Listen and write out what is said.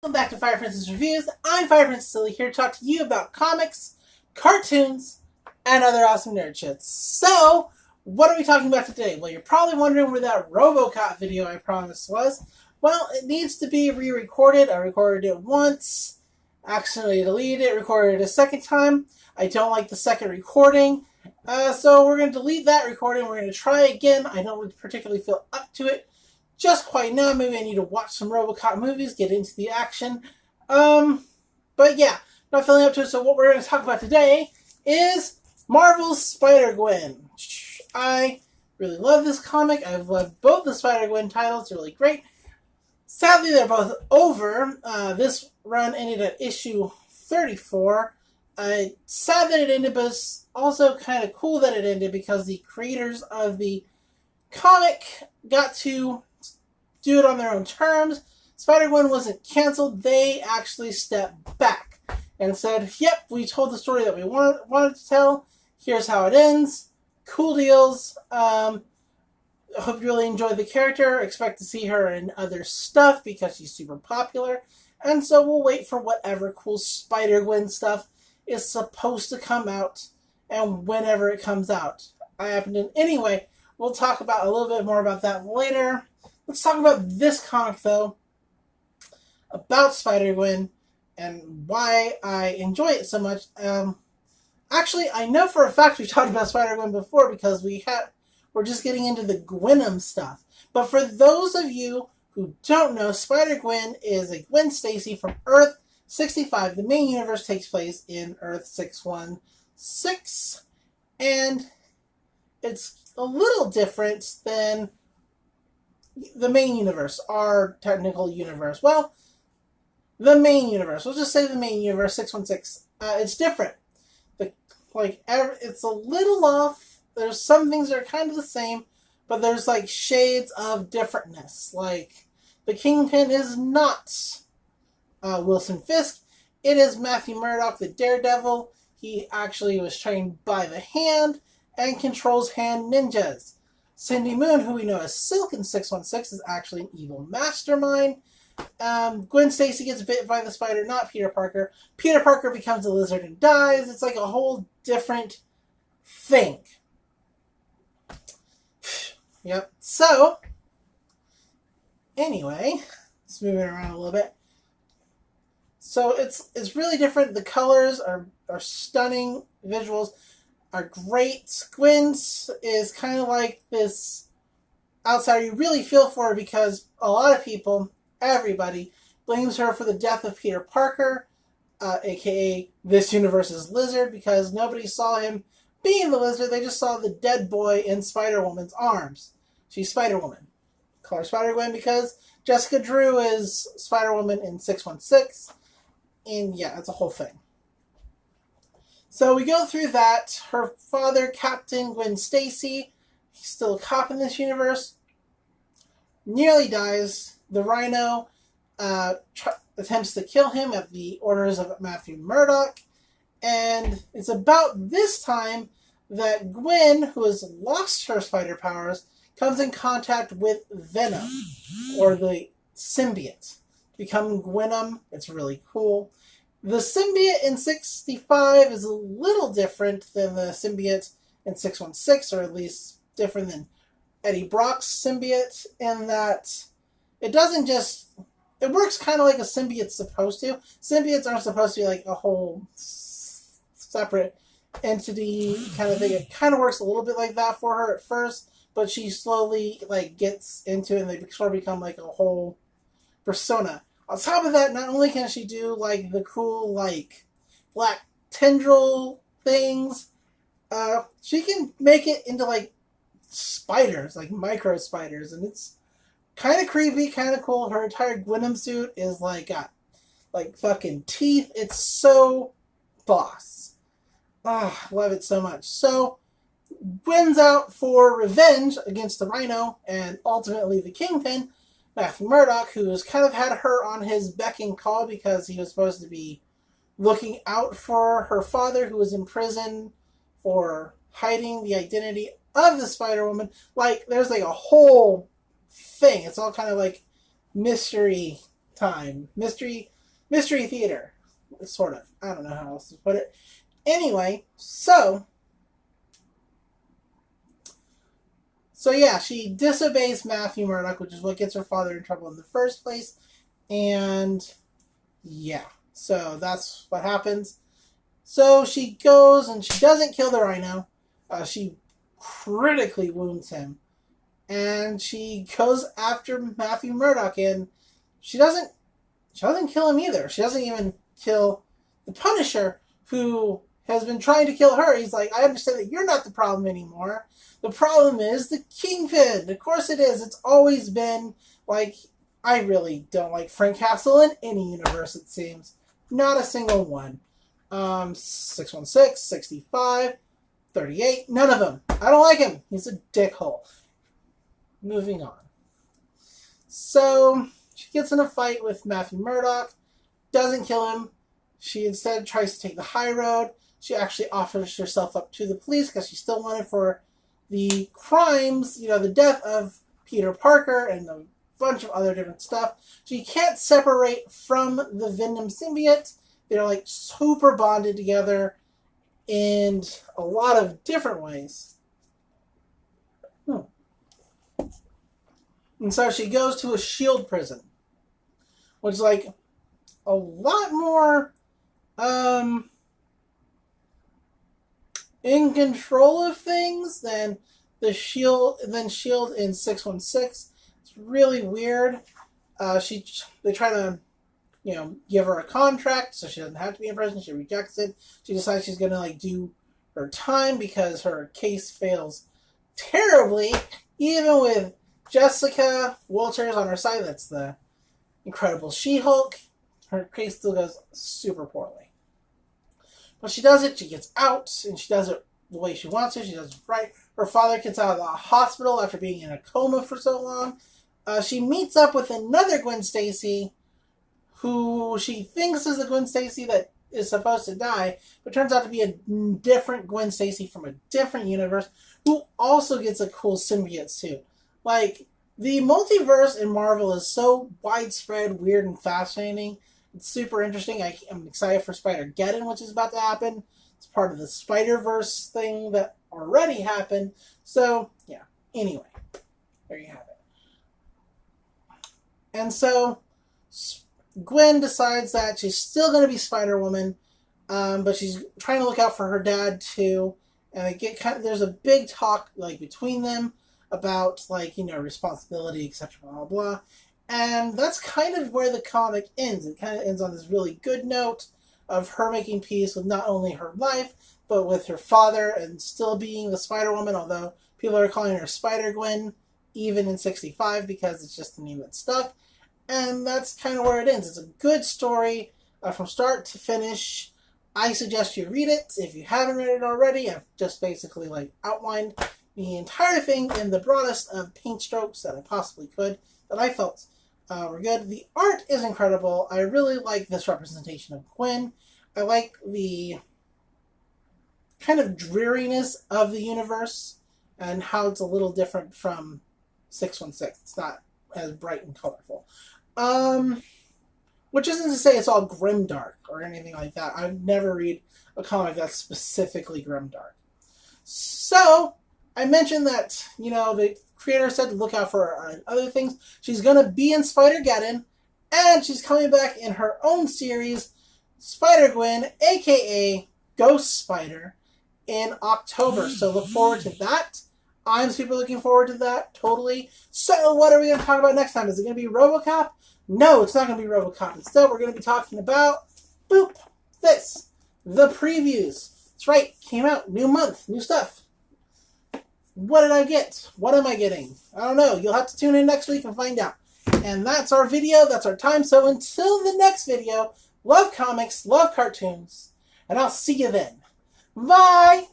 Welcome back to Fire Princess Reviews. I'm Fire Princess Silly, here to talk to you about comics, cartoons, and other awesome nerd shits. So, what are we talking about today? Well, you're probably wondering where that RoboCop video I promised was. Well, it needs to be re-recorded. I recorded it once, accidentally deleted it, recorded it a second time. I don't like the second recording, so we're going to delete that recording. We're going to try again. I don't particularly feel up to it just quite now. Maybe I need to watch some RoboCop movies, get into the action. But yeah, not feeling up to it. So what we're going to talk about today is Marvel's Spider-Gwen. I really love this comic. I've loved both the Spider-Gwen titles. They're really great. Sadly, they're both over. This run ended at issue 34. Sad that it ended, but it's also kind of cool that it ended because the creators of the comic got to do it on their own terms. Spider-Gwen wasn't canceled. They actually stepped back and said, yep, we told the story that we wanted to tell. Here's how it ends. Cool deals. I hope you really enjoyed the character. Expect to see her in other stuff because she's super popular. And so we'll wait for whatever cool Spider-Gwen stuff is supposed to come out and whenever it comes out. Anyway, we'll talk about a little bit more about that later. Let's talk about this comic, though, about Spider-Gwen and why I enjoy it so much. Actually, I know for a fact we've talked about Spider-Gwen before because we're just getting into the Gwenom stuff. But for those of you who don't know, Spider-Gwen is a Gwen Stacy from Earth 65. The main universe takes place in Earth 616, and it's a little different than the main universe, our technical universe. Well, the main universe. We'll just say the main universe, 616. It's different. It's a little off. There's some things that are kind of the same, but there's like shades of differentness. Like the Kingpin is not Wilson Fisk. It is Matthew Murdock, the Daredevil. He actually was trained by the Hand and controls hand ninjas. Cindy Moon, who we know as Silk in 616, is actually an evil mastermind. Gwen Stacy gets bit by the spider, not Peter Parker. Peter Parker becomes a lizard and dies. It's like a whole different thing. Yep. So, anyway, let's move it around a little bit. So it's really different. The colors are stunning. Visuals are great. Gwen's is kind of like this outsider. You really feel for her because a lot of people, everybody, blames her for the death of Peter Parker, aka this universe's Lizard, because nobody saw him being the Lizard. They just saw the dead boy in Spider-Woman's arms. She's Spider-Woman. Call her Spider-Gwen because Jessica Drew is Spider-Woman in 616. And yeah, it's a whole thing. So we go through that. Her father, Captain Gwen Stacy, he's still a cop in this universe, nearly dies. The Rhino attempts to kill him at the orders of Matthew Murdock. And it's about this time that Gwen, who has lost her spider powers, comes in contact with Venom, or the symbiote. Become Gwenom. It's really cool. The symbiote in 65 is a little different than the symbiote in 616, or at least different than Eddie Brock's symbiote, in that it doesn't just... It works kind of like a symbiote's supposed to. Symbiotes aren't supposed to be like a whole separate entity kind of thing. It kind of works a little bit like that for her at first, but she slowly gets into it and they sort of become like a whole persona. On top of that, not only can she do the cool black tendril things, she can make it into spiders, micro spiders, and it's kind of creepy, kind of cool. Her entire Gwenom suit is got fucking teeth. It's so boss. Ah, love it so much. So Gwen's out for revenge against the Rhino and ultimately the Kingpin, Matthew Murdock, who's kind of had her on his beck and call because he was supposed to be looking out for her father, who was in prison for hiding the identity of the Spider-Woman. There's a whole thing. It's all kind of mystery time. Mystery Mystery theater, sort of. I don't know how else to put it. Anyway, so yeah, she disobeys Matthew Murdock, which is what gets her father in trouble in the first place. And yeah, so that's what happens. So she goes and she doesn't kill the rhino. She critically wounds him. And she goes after Matthew Murdock, and she doesn't kill him either. She doesn't even kill the Punisher, who has been trying to kill her. He's like, I understand that you're not the problem anymore. The problem is the Kingpin. Of course it is. It's always been like, I really don't like Frank Castle in any universe, it seems. Not a single one. 616, 65, 38, none of them. I don't like him. He's a dickhole. Moving on. So she gets in a fight with Matthew Murdock, doesn't kill him. She instead tries to take the high road. She actually offers herself up to the police because she's still wanted for the crimes, the death of Peter Parker and a bunch of other different stuff. She can't separate from the Venom symbiote. They're like super bonded together in a lot of different ways. And so she goes to a shield prison, which is like a lot more in control of things than Shield in 616. It's really weird. They try to give her a contract so she doesn't have to be in prison. She rejects it. She decides she's gonna do her time because her case fails terribly, even with Jessica Walters on her side. That's the Incredible She-Hulk. Her case still goes super poorly. But she does it. She gets out, and she does it the way she wants to. She does it right. Her father gets out of the hospital after being in a coma for so long. She meets up with another Gwen Stacy, who she thinks is the Gwen Stacy that is supposed to die, but turns out to be a different Gwen Stacy from a different universe, who also gets a cool symbiote suit. Like, the multiverse in Marvel is so widespread, weird, and fascinating. It's super interesting. I'm excited for Spider-Gwen, which is about to happen. It's part of the Spider-Verse thing that already happened. So, yeah. Anyway, there you have it. And so Gwen decides that she's still going to be Spider-Woman, but she's trying to look out for her dad too. And there's a big talk between them about responsibility, etc. Blah blah blah. And that's kind of where the comic ends. It kind of ends on this really good note of her making peace with not only her life, but with her father, and still being the Spider-Woman, although people are calling her Spider-Gwen, even in 65, because it's just the name that stuck. And that's kind of where it ends. It's a good story from start to finish. I suggest you read it. If you haven't read it already, I've just basically outlined the entire thing in the broadest of paint strokes that I possibly could, that I felt were good. The art is incredible. I really like this representation of Gwen. I like the kind of dreariness of the universe and how it's a little different from 616. It's not as bright and colorful. Which isn't to say it's all grimdark or anything like that. I've never read a comic that's specifically grimdark. So, I mentioned that, the creator said to look out for other things. She's going to be in Spider-Gwen, and she's coming back in her own series, Spider-Gwen, aka Ghost Spider, in October. So look forward to that. I'm super looking forward to that, totally. So what are we going to talk about next time? Is it going to be RoboCop? No, it's not going to be RoboCop. Instead, we're going to be talking about, the previews. That's right, came out, new month, new stuff. What did I get? What am I getting? I don't know. You'll have to tune in next week and find out. And that's our video. That's our time. So until the next video, love comics, love cartoons, and I'll see you then. Bye!